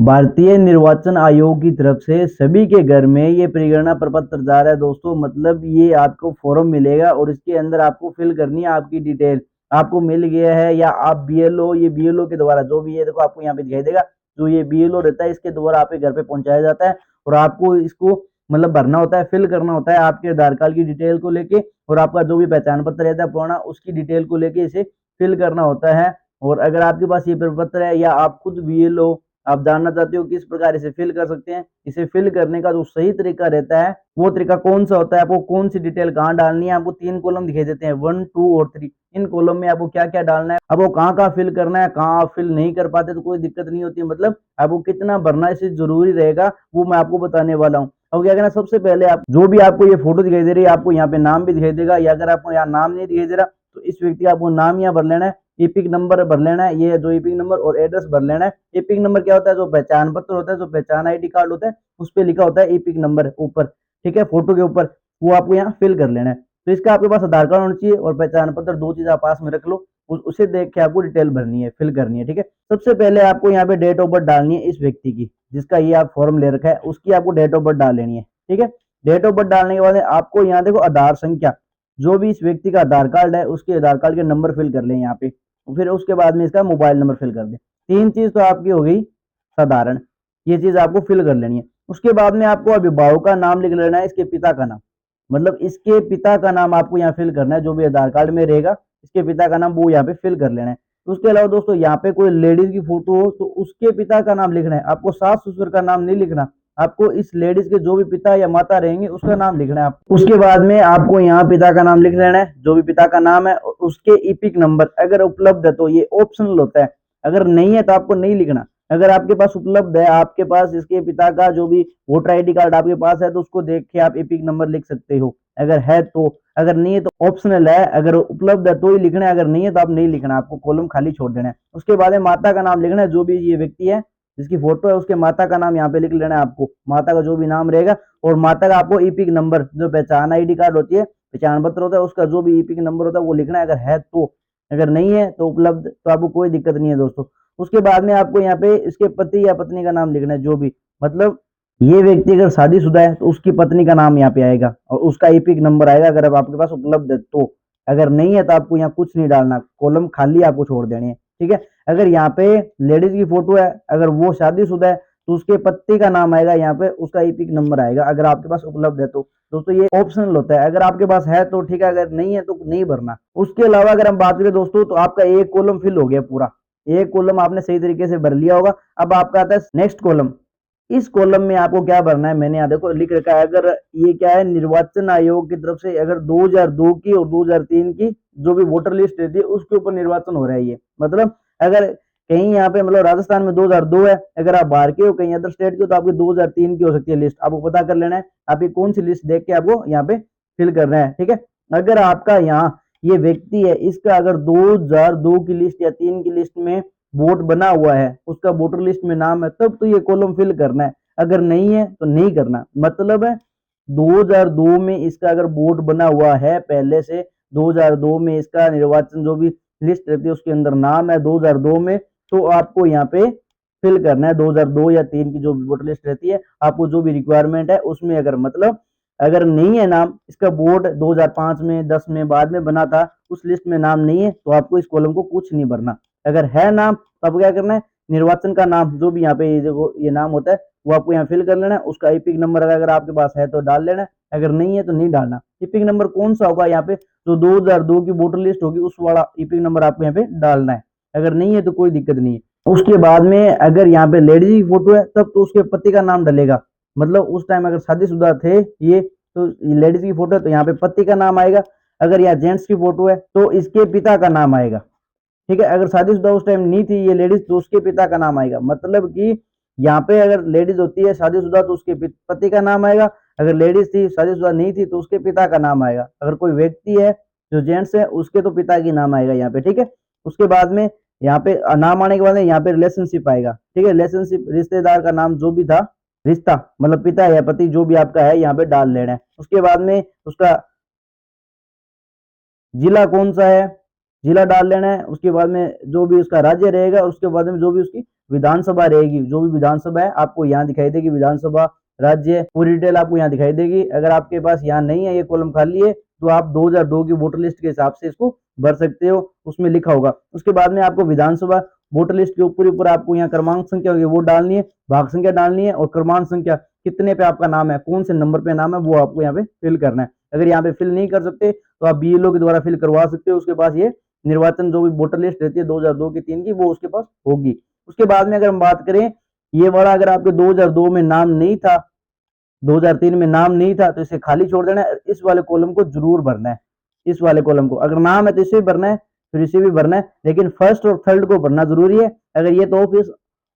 भारतीय निर्वाचन आयोग की तरफ से सभी के घर में ये परिगणना प्रपत्र जा रहा है दोस्तों। मतलब ये आपको फॉर्म मिलेगा और इसके अंदर आपको फिल करनी है आपकी डिटेल। आपको मिल गया है या आप बीएलओ, ये बीएलओ के द्वारा जो भी है, देखो आपको यहाँ पे दिखाई देगा, जो ये बीएलओ रहता है इसके द्वारा आपके घर पे पहुंचाया जाता है और आपको इसको मतलब भरना होता है, फिल करना होता है आपके आधार कार्ड की डिटेल को लेके और आपका जो भी पहचान पत्र रहता है पुराना उसकी डिटेल को लेके इसे फिल करना होता है। और अगर आपके पास ये प्रपत्र है या आप खुद बीएलओ, आप जानना चाहते हो किस प्रकार इसे फिल कर सकते हैं, इसे फिल करने का जो सही तरीका रहता है वो तरीका कौन सा होता है, आपको कौन सी डिटेल कहाँ डालनी है, आपको 3 कॉलम दिखाई देते हैं, 1, 2 और 3। इन कॉलम में आपको क्या क्या डालना है, अब वो कहाँ फिल करना है, कहाँ आप फिल नहीं कर पाते तो कोई दिक्कत नहीं होती, मतलब आपको कितना भरना इसे जरूरी रहेगा वो मैं आपको बताने वाला हूँ। अब क्या करना, सबसे पहले आप जो भी आपको ये फोटो दिखाई दे रही है आपको यहाँ पे नाम भी दिखाई देगा, या अगर आपको यहाँ नाम नहीं दिखाई दे रहा तो इस व्यक्ति का आपको नाम यहाँ भर लेना है, ईपिक नंबर भर लेना है, ये जो ईपिक नंबर और एड्रेस भर लेना है। ईपिक नंबर क्या होता है, जो पहचान पत्र होता है, जो पहचान आईडी कार्ड होता है उस पर लिखा होता है ईपिक नंबर ऊपर, ठीक है, फोटो के ऊपर, वो आपको यहाँ फिल कर लेना है। तो इसका आपके पास आधार कार्ड होना चाहिए और पहचान पत्र, दो चीज आप पास में रख लो, उसे देख के आपको डिटेल भरनी है, फिल करनी है, ठीक है। सबसे पहले आपको यहाँ पे डेट ऑफ बर्थ डालनी है, इस व्यक्ति की जिसका ये आप फॉर्म ले रखा है उसकी आपको डेट ऑफ बर्थ डाल लेनी है, ठीक है। डेट ऑफ बर्थ डालने के बाद आपको यहाँ देखो आधार संख्या, जो भी इस व्यक्ति का आधार कार्ड है उसके आधार कार्ड के नंबर फिल कर लें यहाँ पे, फिर उसके बाद में इसका मोबाइल नंबर फिल कर दें। 3 चीज तो आपकी हो गई साधारण, ये चीज आपको फिल कर लेनी है। उसके बाद में आपको अभिभावक का नाम लिख लेना है, इसके पिता का नाम, मतलब इसके पिता का नाम आपको यहाँ फिल करना है, जो भी आधार कार्ड में रहेगा इसके पिता का नाम वो यहाँ पे फिल कर लेना है। उसके अलावा दोस्तों यहाँ पे कोई लेडीज की फोटो हो तो उसके पिता का नाम लिखना है, आपको सास ससुर का नाम नहीं लिखना, आपको इस लेडीज के जो भी पिता या माता रहेंगे उसका नाम लिखना है। उसके बाद में आपको यहाँ पिता का नाम लिख लेना है, जो भी पिता का नाम है, उसके ईपिक नंबर अगर उपलब्ध है तो ये ऑप्शनल होता है, अगर नहीं है तो आपको नहीं लिखना। अगर आपके पास उपलब्ध है, आपके पास इसके पिता का जो भी वोटर आईडी कार्ड आपके पास है तो उसको देख के आप ईपिक नंबर लिख सकते हो, अगर है तो। अगर नहीं है तो ऑप्शनल है, अगर उपलब्ध है तो ही लिखना है, अगर नहीं है तो आप नहीं लिखना, आपको कॉलम खाली छोड़ देना है। उसके बाद में माता का नाम लिखना है, जो भी ये व्यक्ति है जिसकी फोटो है उसके माता का नाम यहाँ पे लिख लेना है आपको, माता का जो भी नाम रहेगा, और माता का आपको ईपिक नंबर, जो पहचान आईडी कार्ड होती है, पहचान पत्र होता है, उसका जो भी ईपिक नंबर होता है वो लिखना है, अगर है तो। अगर नहीं है तो उपलब्ध तो आपको कोई दिक्कत नहीं है दोस्तों। उसके बाद में आपको यहाँ पे इसके पति या पत्नी का नाम लिखना है, जो भी, मतलब ये व्यक्ति अगर शादीशुदा है तो उसकी पत्नी का नाम यहाँ पे आएगा और उसका ईपिक नंबर आएगा, अगर अब आपके पास उपलब्ध है तो। अगर नहीं है तो आपको यहाँ कुछ नहीं डालना, कॉलम खाली आपको छोड़ देनी है, ठीक है। अगर यहाँ पे लेडीज की फोटो है, अगर वो शादीशुदा है तो उसके पति का नाम आएगा, यहाँ पे उसका ईपिक नंबर आएगा, अगर आपके पास उपलब्ध है तो। दोस्तों ये ऑप्शनल होता है, अगर आपके पास है तो ठीक है, अगर नहीं है तो नहीं भरना। उसके अलावा अगर हम बात करें दोस्तों तो आपका एक कॉलम फिल हो गया पूरा, एक कॉलम आपने सही तरीके से भर लिया होगा। अब आपका आता है नेक्स्ट कॉलम, इस कॉलम में आपको क्या भरना है, मैंने यहाँ देखो लिख रखा है, अगर ये क्या है, निर्वाचन आयोग की तरफ से अगर 2002 की और 2003 की जो भी वोटर लिस्ट रहती है उसके ऊपर निर्वाचन हो रहा है ये, मतलब अगर कहीं यहाँ पे मतलब राजस्थान में 2002 है, अगर आप बाहर के हो कहीं अदर स्टेट के हो तो आपकी 2003 की हो सकती है लिस्ट, आपको पता कर लेना है आपकी कौन सी लिस्ट देख के आपको यहाँ पे फिल करना है, ठीक है। अगर आपका यहाँ ये व्यक्ति है, इसका अगर 2002 की लिस्ट या 3 की लिस्ट में वोट बना हुआ है, उसका वोटर लिस्ट में नाम है, तब तो ये कॉलम फिल करना है, अगर नहीं है तो नहीं करना। मतलब है 2002 में इसका अगर वोट बना हुआ है पहले से, 2002 में इसका निर्वाचन जो भी लिस्ट रहती है उसके अंदर नाम है 2002 में, तो आपको यहाँ पे फिल करना है 2002 या 3 की जो भी वोटर लिस्ट रहती है, आपको जो भी रिक्वायरमेंट है उसमें अगर मतलब अगर नहीं है नाम, इसका वोट 2005 में 10 में बाद में बना था, उस लिस्ट में नाम नहीं है तो आपको इस कॉलम को कुछ नहीं भरना। अगर है नाम तो आपको क्या करना है, निर्वाचन का नाम जो भी यहाँ पे ये नाम होता है वो आपको यहाँ फिल कर लेना है, उसका ईपिक नंबर अगर आपके पास है तो डाल लेना है, अगर नहीं है तो नहीं डालना। ईपिक नंबर कौन सा होगा यहाँ पे, जो 2002 की वोटर लिस्ट होगी उस वाला ईपिक नंबर आपको यहाँ पे डालना है, अगर नहीं है तो कोई दिक्कत नहीं है। उसके बाद में अगर यहाँ पे लेडीज की फोटो है तब तो उसके पति का नाम डलेगा, मतलब उस टाइम अगर शादीशुदा थे ये तो लेडीज की फोटो है तो यहाँ पे पति का नाम आएगा, अगर यहाँ जेंट्स की फोटो है तो इसके पिता का नाम आएगा, ठीक है। अगर शादीशुदा उस टाइम नहीं थी ये लेडीज तो उसके पिता का नाम आएगा, मतलब कि यहाँ पे अगर लेडीज होती है शादीशुदा तो उसके पति का नाम आएगा, अगर लेडीज थी शादीशुदा नहीं थी तो उसके पिता का नाम आएगा, अगर कोई व्यक्ति है जो जेंट्स है उसके तो पिता की नाम आएगा यहाँ पे, ठीक है। उसके बाद में यहाँ पे नाम आने के बाद यहाँ पे रिलेशनशिप आएगा, ठीक है, रिलेशनशिप रिश्तेदार का नाम जो भी था, रिश्ता मतलब पिता या पति जो भी आपका है यहाँ पे डाल लेना है। उसके बाद में उसका जिला कौन सा है, जिला डाल लेना है, उसके बाद में जो भी उसका राज्य रहेगा और उसके बाद में जो भी उसकी विधानसभा रहेगी, जो भी विधानसभा है आपको यहाँ दिखाई देगी, विधानसभा, राज्य, पूरी डिटेल आपको यहाँ दिखाई देगी। अगर आपके पास यहाँ नहीं है, ये कॉलम खाली है, तो आप 2002 की वोटर लिस्ट के हिसाब से इसको भर सकते हो, उसमें लिखा होगा। उसके बाद में आपको विधानसभा वोटर लिस्ट के ऊपर आपको यहाँ क्रमांक संख्या होगी वो डालनी है, भाग संख्या डालनी है और क्रमांक संख्या कितने पे आपका नाम है, कौन से नंबर पे नाम है, वो आपको यहाँ पे फिल करना है। अगर यहाँ पे फिल नहीं कर सकते तो आप बीएलओ के द्वारा फिल करवा सकते हो, उसके पास ये निर्वाचन जो भी वोटर लिस्ट रहती है 2002 की 3 की, वो उसके पास होगी। उसके बाद में अगर हम बात करें, ये वाला अगर आपके 2002 में नाम नहीं था, 2003 में नाम नहीं था, तो इसे खाली छोड़ देना है, इस वाले कॉलम को जरूर भरना है। इस वाले कॉलम को अगर नाम है तो इसे भी भरना है, फिर इसे भी भरना है, लेकिन फर्स्ट और थर्ड को भरना जरूरी है। अगर ये तो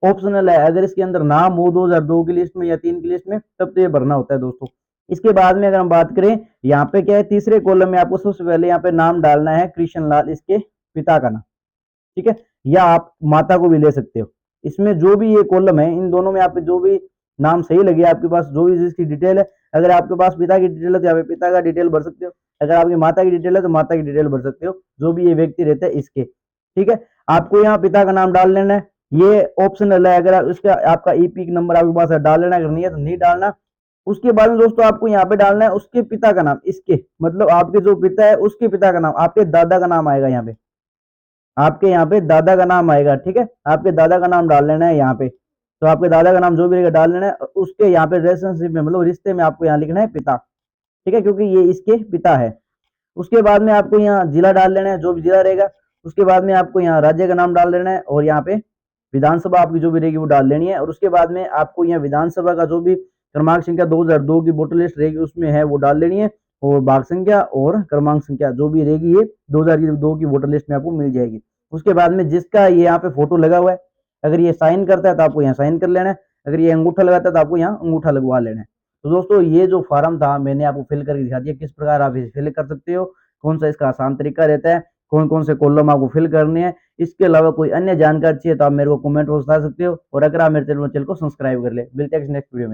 ऑप्शनल है, अगर इसके अंदर नाम हो 2002 की लिस्ट में या 3 की लिस्ट में, तब तो ये भरना होता है दोस्तों। इसके बाद में अगर हम बात करें, यहाँ पे क्या है, तीसरे कॉलम में आपको सबसे पहले यहाँ पे नाम डालना है कृष्ण लाल, इसके पिता का नाम, ठीक है, या आप माता को भी ले सकते हो। इसमें जो भी ये कॉलम है, इन दोनों में आप जो भी नाम सही लगे आपके पास, जो भी जिसकी डिटेल है, अगर आपके पास पिता की डिटेल है तो यहाँ पे पिता का डिटेल भर सकते हो, अगर आपकी माता की डिटेल है तो माता की डिटेल भर सकते हो, जो भी ये व्यक्ति रहते हैं इसके, ठीक है। आपको यहाँ पिता का नाम डाल लेना है, ये ऑप्शनल है, अगर उसका आपका ईपीक नंबर आपके पास है डाल लेना, अगर नहीं है तो नहीं डालना। उसके बाद में दोस्तों आपको यहाँ पे डालना है उसके पिता का नाम, इसके मतलब आपके जो पिता है उसके पिता का नाम, आपके दादा का नाम आएगा यहाँ पे, आपके यहाँ पे दादा का नाम आएगा, ठीक है, आपके दादा का नाम डाल लेना है यहाँ पे। तो आपके दादा का नाम जो भी रहेगा डाल लेना है, उसके यहाँ पे रिलेशनशिप में मतलब रिश्ते में आपको यहाँ लिखना है पिता, ठीक है, क्योंकि ये इसके पिता है। उसके बाद में आपको यहाँ जिला डाल लेना है, जो भी जिला रहेगा। उसके बाद में आपको यहाँ राज्य का नाम डाल लेना है और यहाँ पे विधानसभा आपकी जो भी रहेगी वो डाल लेनी है। और उसके बाद में आपको यहाँ विधानसभा का जो भी क्रमांक संख्या 2002 की वोटर लिस्ट रहेगी उसमें है वो डाल लेनी है, और भाग संख्या और क्रमांक संख्या जो भी रहेगी ये 2002 की वोटर लिस्ट में आपको मिल जाएगी। उसके बाद में जिसका ये यहाँ पे फोटो लगा हुआ है, अगर ये साइन करता है तो आपको यहाँ साइन कर लेना है, अगर ये अंगूठा लगाता है तो आपको यहाँ अंगूठा लगवा लेना है। तो दोस्तों ये जो फॉर्म था मैंने आपको फिल करके दिखा दिया, किस प्रकार आप इसे फिल कर सकते हो, कौन सा इसका आसान तरीका रहता है, कौन कौन से कॉलम आपको फिल करने हैं। इसके अलावा कोई अन्य जानकारी चाहिए तो आप मेरे को कमेंट में बता सकते हो, और अगर आप मेरे चैनल को सब्सक्राइब कर ले। मिलते हैं नेक्स्ट वीडियो में।